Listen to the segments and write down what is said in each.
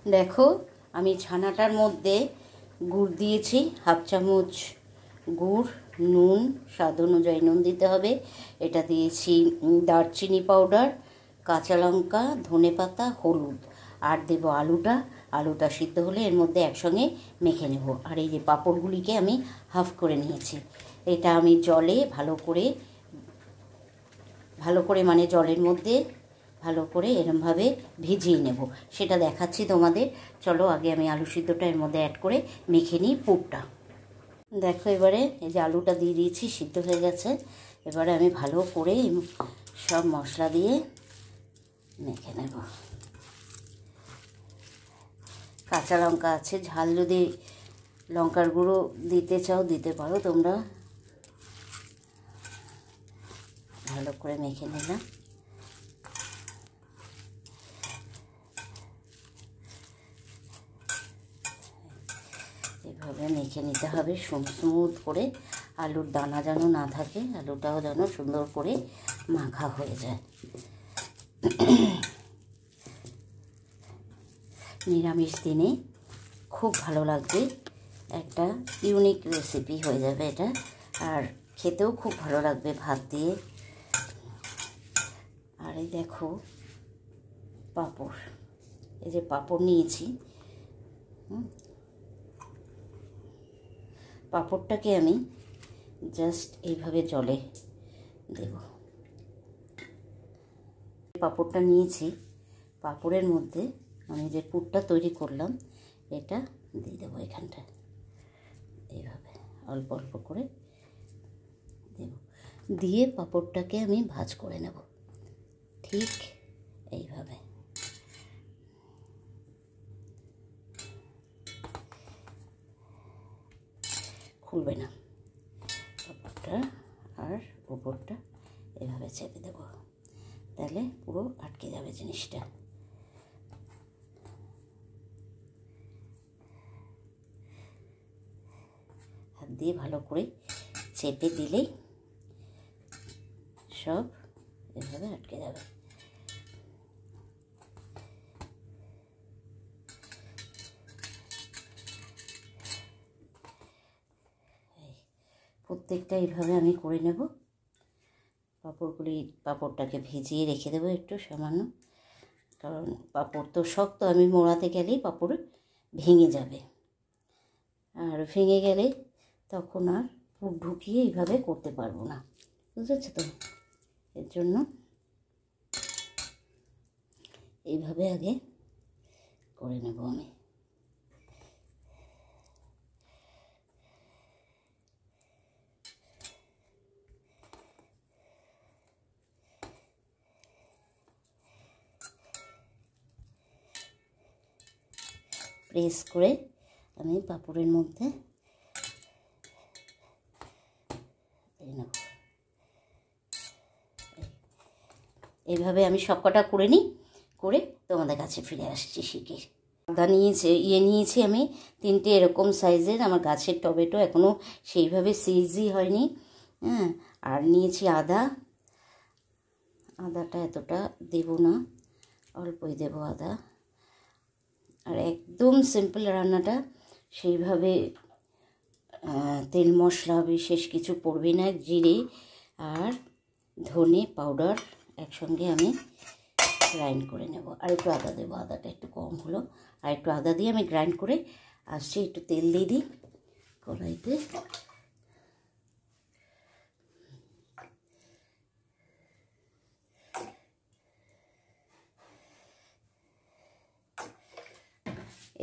দেখো আমি ছানাটার মধ্যে গুড় দিয়েছি, হাফ চামচ গুড়, নুন, স্বাদ অনুযায়ী নুন দিতে হবে। এটা দিয়েছি দারচিনি পাউডার, কাঁচা লঙ্কা, ধনেপাতা, হলুদ, আর দেবো আলুটা সিদ্ধ হলে এর মধ্যে একসঙ্গে মেখে নেব। আর এই যে পাঁপড়গুলিকে আমি হাফ করে নিয়েছি। এটা আমি জলে ভালো করে মানে জলের মধ্যে ভালো করে এরমভাবে ভিজিয়ে নেব, সেটা দেখাচ্ছি তোমাদের। চলো আগে আমি আলু সিদ্ধটা এর মধ্যে অ্যাড করে মেখে নিই পুরটা। দেখো এবারে এই যে আলুটা দিয়ে দিয়েছি, সিদ্ধ হয়ে গেছে। এবারে আমি ভালো করে সব মশলা দিয়ে মেখে নেব। কাঁচা লঙ্কা আছে, ঝাল যদি লঙ্কার গুঁড়ো দিতে চাও দিতে পারো তোমরা। ভালো করে মেখে নিলাম। এভাবে মেখে নিতে হবে স্মুথ করে, আলুর দানা যেন না থাকে, আলুটাও যেন সুন্দর করে মাখা হয়ে যায়। নিরামিষ দিনে খুব ভালো লাগবে, একটা ইউনিক রেসিপি হয়ে যাবে এটা, আর খেতেও খুব ভালো লাগবে ভাত দিয়ে। আর এই দেখো পাঁপড়, এই যে পাঁপড় নিয়েছি, পাঁপড়টাকে আমি জাস্ট এইভাবে জলে দেব। পাঁপড়টা নিয়েছি, পাঁপড়ের মধ্যে আমি যে পুরটা তৈরি করলাম এটা দিয়ে দেবো এখানটায়, এইভাবে অল্প অল্প করে দেব। দিয়ে পাঁপড়টাকে আমি ভাজ করে নেব ঠিক এইভাবে। খুলবে না পাঁপড়টা, আর উপরটা এভাবে চেপে দেব, তাহলে পুরো আটকে যাবে জিনিসটা। হাত দিয়ে ভালো করে চেপে দিলেই সব এভাবে আটকে যাবে। প্রত্যেকটা এইভাবে আমি করে নেব। পাঁপড়টাকে ভিজিয়ে রেখে দেবো একটু সামান্য, কারণ পাঁপড় তো শক্ত, আমি মোড়াতে গেলেই পাঁপড় ভেঙে যাবে, আর ভেঙে গেলে তখন আর পুর ঢুকিয়ে এইভাবে করতে পারবো না, বুঝেছো তো? এর জন্য এইভাবে আগে করে নেব আমি। প্রেস করে আমি পাঁপড়ের মধ্যে নেব। এইভাবে আমি সবকটা করে নিই, করে তোমাদের কাছে ফিরে আসছি শিখে। আদা নিয়েছি আমি 3টে এরকম সাইজের, আমার গাছের টমেটো এখনও সেইভাবে সিজই হয়নি। হ্যাঁ, আর নিয়েছি আদাটা এতটা দেব না, অল্পই দেব আদা। আর একদম সিম্পল রান্নাটা, সেইভাবে তেল মশলা বিশেষ কিছু পড়বে না, জিরে আর ধনে পাউডার একসঙ্গে আমি গ্রাইন্ড করে নেব। আর একটু আদা দেবো, আদাটা একটু কম হলো, আর একটু আদা দিয়ে আমি গ্রাইন্ড করে আসছি। একটু তেল দিয়ে দিই কড়াইতে।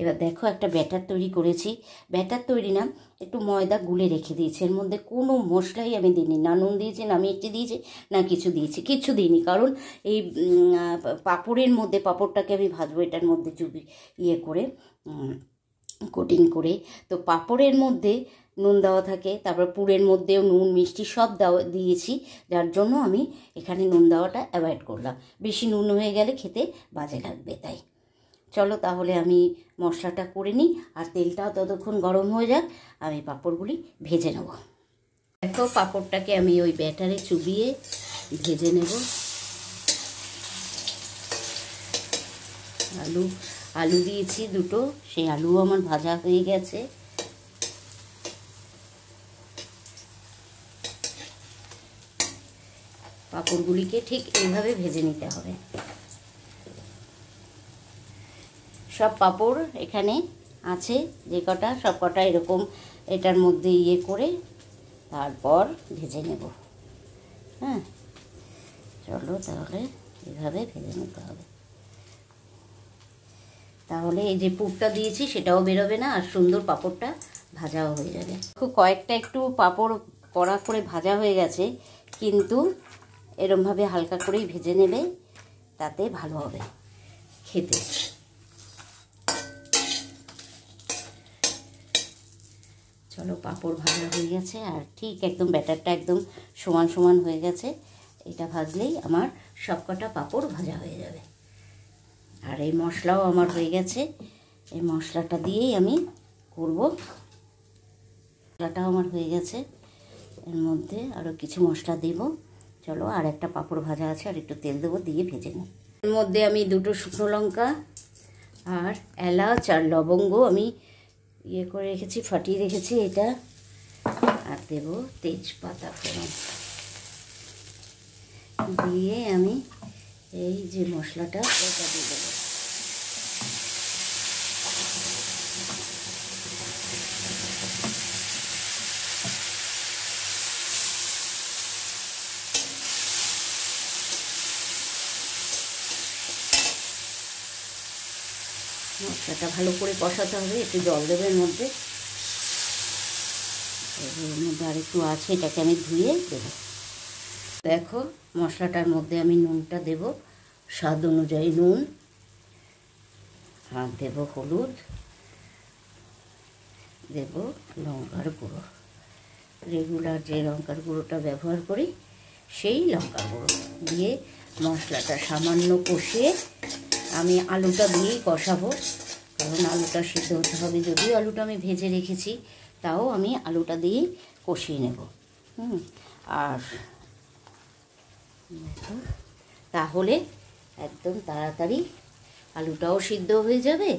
এবার দেখো একটা ব্যাটার তৈরি করেছি, ব্যাটার তৈরি না, একটু ময়দা গুলে রেখে দিয়েছি। এর মধ্যে কোনো মশলাই আমি দিইনি, না নুন দিয়েছি, না মিষ্টি দিয়েছি, না কিছু দিইনি, কারণ এই পাঁপড়ের মধ্যে, পাঁপড়টাকে আমি ভাজবো এটার মধ্যে করে কোটিং করে, তো পাঁপড়ের মধ্যে নুন দেওয়া থাকে, তারপর পুরের মধ্যেও নুন মিষ্টি সব দিয়েছি, যার জন্য আমি এখানে নুন দেওয়াটা অ্যাভয়েড করলাম। বেশি নুন হয়ে গেলে খেতে বাজে লাগবে, তাই। চলো তাহলে আমি মশলাটা করে নিই, আর তেলটাও ততক্ষণ গরম হয়ে যাক, আমি পাঁপড়গুলি ভেজে নেব। দেখো পাঁপড়টাকে আমি ওই ব্যাটারে চুবিয়ে ভেজে নেব। আলু দিয়েছি দুটো, সেই আলুও আমার ভাজা হয়ে গেছে। পাঁপড়গুলিকে ঠিক এইভাবে ভেজে নিতে হবে। সব পাঁপড় এখানে আছে যে কটা, সব কটা এরকম এটার মধ্যে ইয়ে করে তারপর ভেজে নেব। হ্যাঁ, চলো তাহলে এভাবে ভেজে নিতে হবে। তাহলে এই যে পুরটা দিয়েছি সেটাও বেরোবে না, আর সুন্দর পাঁপড়টা ভাজাও হয়ে যাবে। খুব কয়েকটা একটু পাঁপড় কড়া করে ভাজা হয়ে গেছে, কিন্তু এরমভাবে হালকা করেই ভেজে নেবে, তাতে ভালো হবে খেতে। চলো, পাঁপড় ভাজা হয়ে গেছে, আর ঠিক একদম ব্যাটারটা একদম সমান সমান হয়ে গেছে। এটা ভাজলেই আমার সবকটা পাঁপড় ভাজা হয়ে যাবে। আর এই মশলাও আমার হয়ে গেছে, এই মশলাটা দিয়েই আমি করব। মশলাটাও আমার হয়ে গেছে, এর মধ্যে আরও কিছু মশলা দেব। চলো, আর একটা পাঁপড় ভাজা আছে, আর একটু তেল দেবো, দিয়ে ভেজে নিই। এর মধ্যে আমি দুটো শুকনো লঙ্কা আর এলাচ আর লবঙ্গ আমি ইয়ে করে রেখেছি, ফাটিয়ে রেখেছি এটা। আর দেব তেজপাতা ফোড়ন, দিয়ে আমি এই যে মশলাটা ওটা দিয়ে দেবো। মশলাটা ভালো করে কষাতে হবে, একটু জল দেবো এর মধ্যে। এর মধ্যে আর একটু আছে, এটাকে আমি ধুয়ে দেবো। দেখো, মশলাটার মধ্যে আমি নুনটা দেব, স্বাদ অনুযায়ী নুন, আর দেব হলুদ, দেব লঙ্কার গুঁড়ো, রেগুলার যে লঙ্কার গুঁড়োটা ব্যবহার করি সেই লঙ্কার গুঁড়ো দিয়ে মশলাটা সামান্য কষিয়ে আমি আলুটা দিয়েই কষাবো, কারণ আলুটা সিদ্ধ হতে হবে। যদিও আলুটা আমি ভেজে রেখেছি, তাও আমি আলুটা দিয়েই কষিয়ে নেব। আর তাহলে একদম তাড়াতাড়ি আলুটাও সিদ্ধ হয়ে যাবে,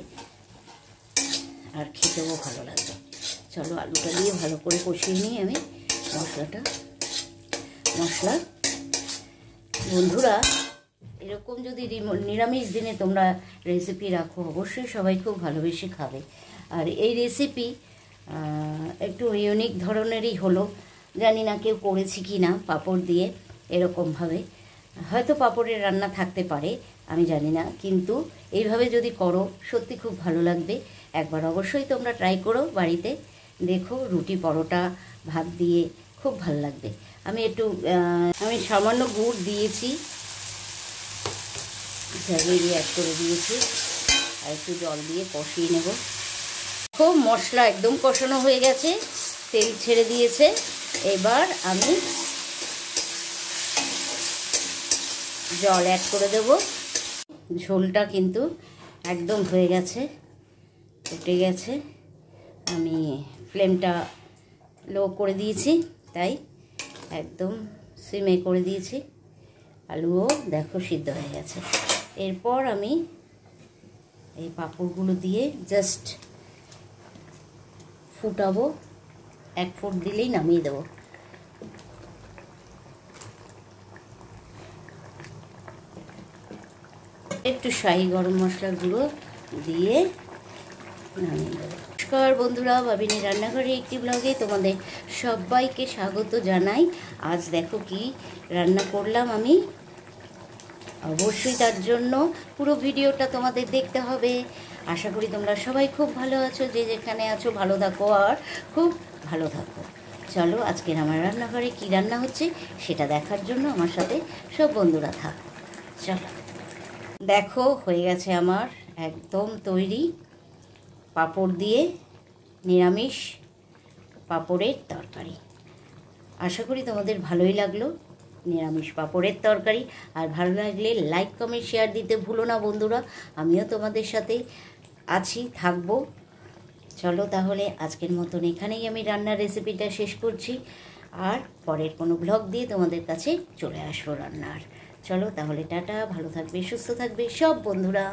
আর খেতেও ভালো লাগবে। চলো, আলুটা দিয়ে ভালো করে কষিয়ে নিই আমি মশলা। বন্ধুরা, এরকম যদি নিরামিষ দিনে তোমরা রেসিপি রাখো, অবশ্যই সবাই খুব ভালোবেসে খাবে। আর এই রেসিপি একটু ইউনিক ধরনেরই হলো, জানি না কেউ করেছি কি না পাঁপড় দিয়ে এরকমভাবে। হয়তো পাঁপড়ের রান্না থাকতে পারে, আমি জানি না, কিন্তু এইভাবে যদি করো সত্যি খুব ভালো লাগবে। একবার অবশ্যই তোমরা ট্রাই করো বাড়িতে, দেখো রুটি পরোটা ভাত দিয়ে খুব ভালো লাগবে। আমি সামান্য গুড় দিয়েছি, ঝালিয়ে অ্যাড করে দিয়েছি, আর একটু জল দিয়ে কষিয়ে নেব। খুব মশলা একদম কষানো হয়ে গেছে, তেল ছেড়ে দিয়েছে। এবার আমি জল অ্যাড করে দেব। ঝোলটা কিন্তু একদম হয়ে গেছে, ফুটে গেছে। আমি ফ্লেমটা লো করে দিয়েছি, তাই একদম সিমে করে দিয়েছি। আলুও দেখো সিদ্ধ হয়ে গেছে। এরপর আমি এই পাঁপড়গুলো দিয়ে জাস্ট ফুটাবো, এক ফুট দিলেই নামিয়ে দেবো। একটু শাহি গরম মশলার গুঁড়ো দিয়ে নামিয়ে দেবো। নমস্কার বন্ধুরা, ভাবিনী রান্নাঘরে একটি ব্লগে তোমাদের সবাইকে স্বাগত জানাই। আজ দেখো কি রান্না করলাম আমি। অবশ্যই তার জন্য পুরো ভিডিওটা তোমাদের দেখতে হবে। আশা করি তোমরা সবাই খুব ভালো আছো, যে যেখানে আছো ভালো থাকো আর খুব ভালো থাকো। চলো, আজকের আমার রান্নাঘরে কি রান্না হচ্ছে সেটা দেখার জন্য আমার সাথে সব বন্ধুরা থাকো। চলো, দেখো হয়ে গেছে আমার একদম তৈরি পাঁপড় দিয়ে নিরামিষ পাঁপড়ের তরকারি। আশা করি তোমাদের ভালোই লাগলো নিরামিষ পাঁপড়ের তরকারি। আর ভালো লাগলে লাইক কমেন্ট শেয়ার দিতে ভুলো না বন্ধুরা, আমিও তোমাদের সাথে আছি, থাকবো। চলো তাহলে আজকের মতন এখানেই আমি রান্নার রেসিপিটা শেষ করছি, আর পরের কোনো ব্লগ দিয়ে তোমাদের কাছে চলে আসবো রান্নার। চলো তাহলে টাটা, ভালো থাকবে, সুস্থ থাকবে সব বন্ধুরা।